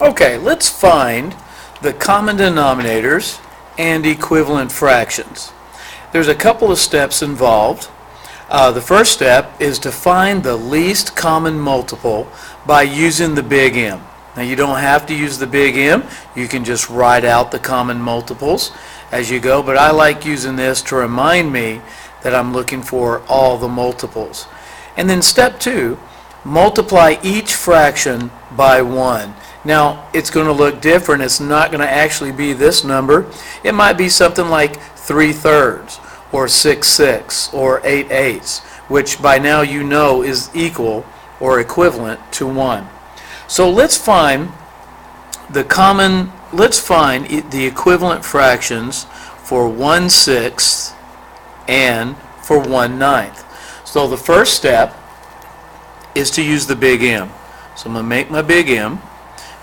Okay, let's find the common denominators and equivalent fractions. There's a couple of steps involved. The first step is to find the least common multiple by using the big M. Now you don't have to use the big M, you can just write out the common multiples as you go, but I like using this to remind me that I'm looking for all the multiples. And then step 2, multiply each fraction by 1. Now it's going to look different. It's not going to actually be this number. It might be something like 3/3 or 6/6 or 8/8, which by now you know is equal or equivalent to 1. So let's find the equivalent fractions for 1/6 and for 1/9. So the first step is to use the big M. So I'm going to make my big M,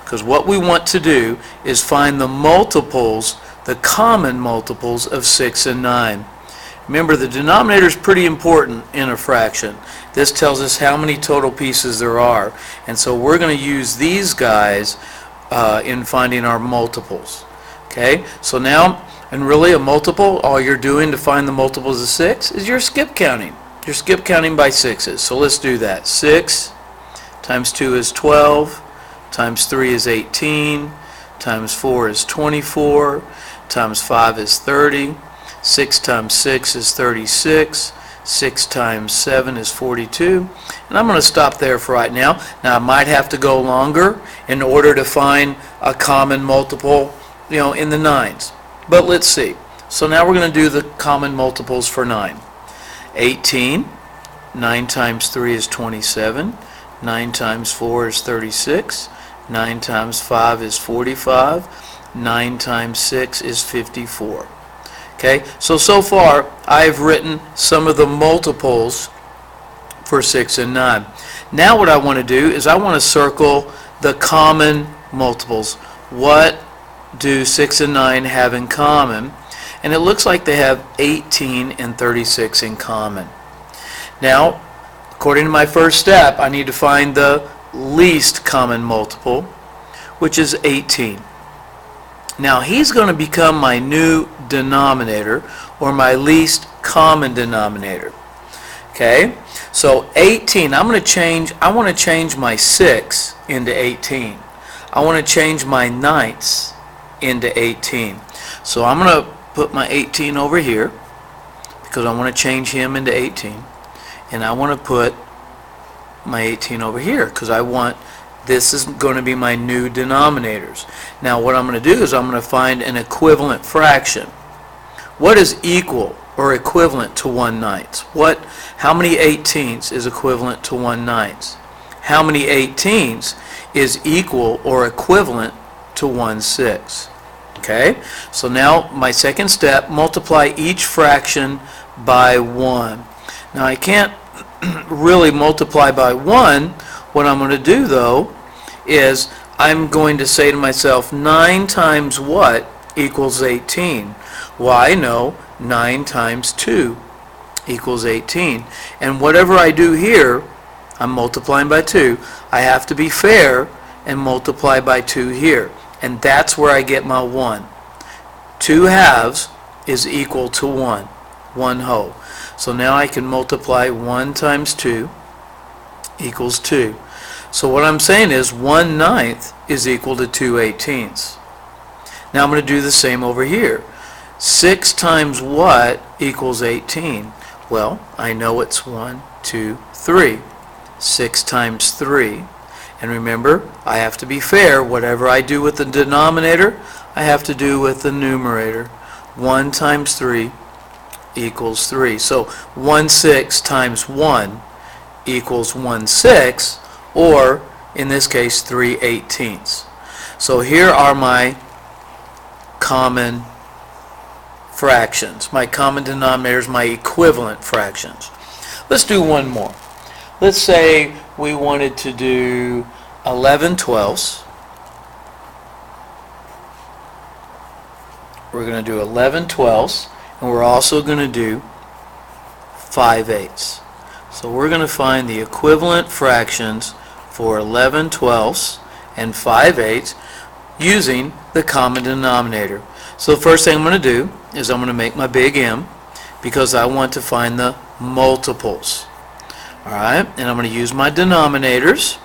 because what we want to do is find the multiples, the common multiples of 6 and 9. Remember, the denominator is pretty important in a fraction. This tells us how many total pieces there are, and so we're going to use these guys in finding our multiples. Okay, so now, and really a multiple, all you're doing to find the multiples of 6 is you're skip counting. You're skip counting by 6's. So let's do that. 6 times 2 is 12, times 3 is 18, times 4 is 24, times 5 is 30, 6 times 6 is 36, 6 times 7 is 42, and I'm going to stop there for right now. Now I might have to go longer in order to find a common multiple, in the 9's. But let's see. So now we're going to do the common multiples for 9. 18, 9 times 3 is 27, 9 times 4 is 36, 9 times 5 is 45, 9 times 6 is 54. Okay, so far I've written some of the multiples for 6 and 9. Now what I want to do is I want to circle the common multiples. What do 6 and 9 have in common? And it looks like they have 18 and 36 in common. Now, according to my first step, I need to find the least common multiple, which is 18. Now he's going to become my new denominator, or my least common denominator. Okay, so 18, I want to change my 6 into 18. I want to change my 9ths into 18. So I'm going to put my 18 over here, because I want to change him into 18. And I want to put my 18 over here, because this is going to be my new denominators. Now what I'm going to do is I'm going to find an equivalent fraction. What is equal or equivalent to 1/9? How many 18s is equivalent to 1/9? How many 18s is equal or equivalent to 1/6? Okay, so now my second step, multiply each fraction by 1. Now I can't really multiply by 1. What I'm going to do though is I'm going to say to myself, 9 times what equals 18? Well, I know 9 times 2 equals 18. And whatever I do here, I'm multiplying by 2. I have to be fair and multiply by 2 here. And that's where I get my 1. 2 halves is equal to 1. 1 whole. So now I can multiply 1 times 2 equals 2. So what I'm saying is 1/9 is equal to 2/18. Now I'm going to do the same over here. 6 times what equals 18? Well, I know it's 1, 2, 3. 6 times 3. And remember, I have to be fair. Whatever I do with the denominator, I have to do with the numerator. 1 times 3 equals 3. So 1/6 times 1 equals 1/6, or in this case 3/18. So here are my common fractions, my common denominators, my equivalent fractions. Let's do one more. Let's say we wanted to do 11/12. We're going to do 11/12, and we're also going to do 5/8. So we're going to find the equivalent fractions for 11/12 and 5/8. using the common denominator. So the first thing I'm going to do is I'm going to make my big M because I want to find the multiples. Alright, and I'm going to use my denominators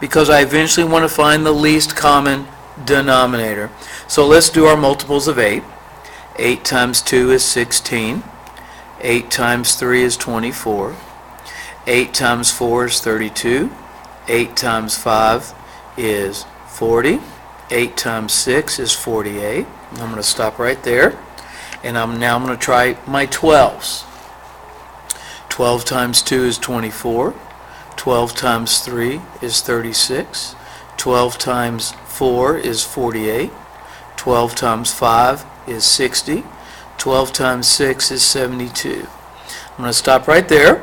because I eventually want to find the least common denominator. So let's do our multiples of 8. 8 times 2 is 16. 8 times 3 is 24. 8 times 4 is 32. 8 times 5 is 40. 8 times 6 is 48. I'm going to stop right there. And I'm going to try my 12s. 12 times 2 is 24. 12 times 3 is 36. 12 times 4 is 48. 12 times 5 is 60. 12 times 6 is 72. I'm going to stop right there.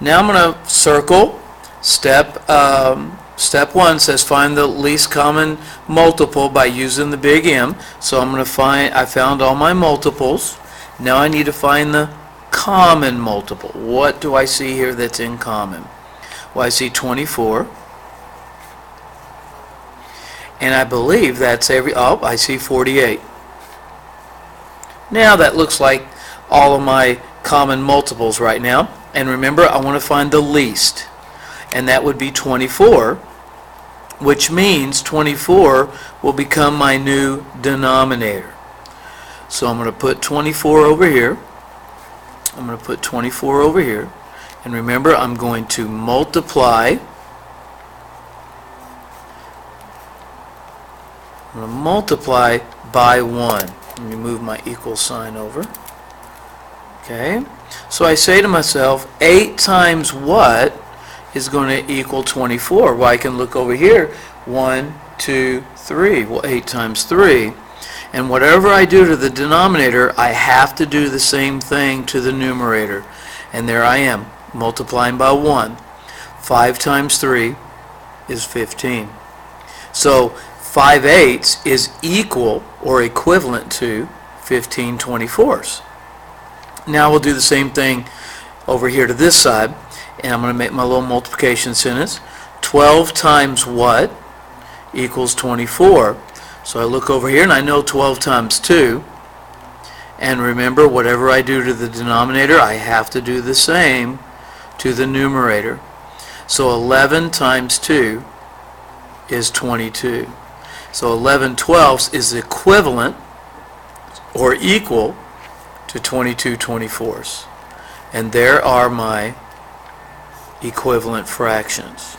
Now I'm going to circle step 1 says find the least common multiple by using the big M. So I'm going to I found all my multiples. Now I need to find the common multiple. What do I see here that's in common? Well, I see 24. And I believe that's I see 48. Now that looks like all of my common multiples right now. And remember, I want to find the least. And that would be 24, which means 24 will become my new denominator. So I'm going to put 24 over here. I'm going to put 24 over here. And remember, I'm going to multiply. I'm going to multiply by 1. Let me move my equal sign over. Okay. So I say to myself, 8 times what is going to equal 24? Well, I can look over here. 1, 2, 3. Well, 8 times 3. And whatever I do to the denominator, I have to do the same thing to the numerator. And there I am, multiplying by 1. 5 times 3 is 15. So 5/8 is equal or equivalent to 15 24ths. Now we'll do the same thing over here to this side, and I'm going to make my little multiplication sentence. 12 times what equals 24? So I look over here and I know 12 times 2. And remember, whatever I do to the denominator, I have to do the same to the numerator. So 11 times 2 is 22. So 11 twelfths is equivalent or equal to 22 24ths. And there are my equivalent fractions.